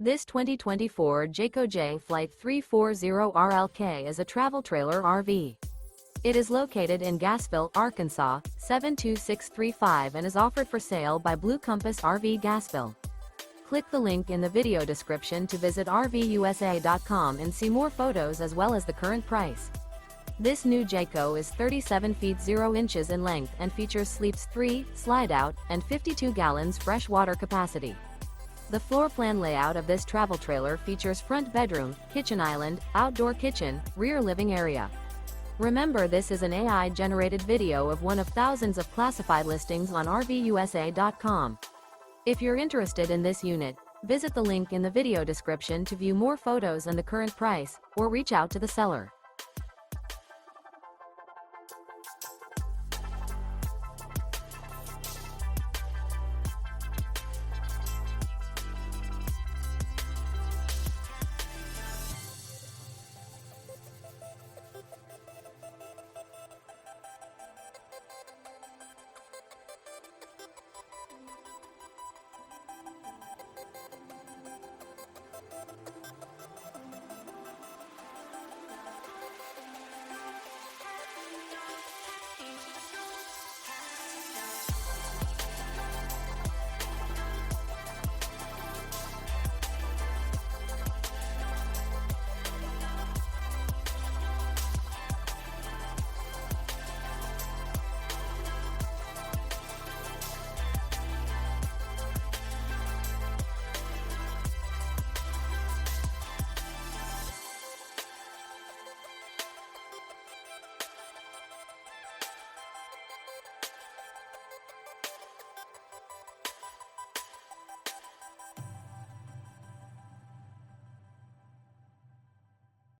This 2024 Jayco Jay Flight 340RLK is a travel trailer RV. It is located in Gassville, Arkansas, 72635 and is offered for sale by Blue Compass RV Gassville. Click the link in the video description to visit RVUSA.com and see more photos as well as the current price. This new Jayco is 37 feet 0 inches in length and features sleeps 3, slide-out, and 52 gallons fresh water capacity. The floor plan layout of this travel trailer features front bedroom, kitchen island, outdoor kitchen, rear living area. Remember, this is an AI-generated video of one of thousands of classified listings on RVUSA.com. If you're interested in this unit, visit the link in the video description to view more photos and the current price, or reach out to the seller.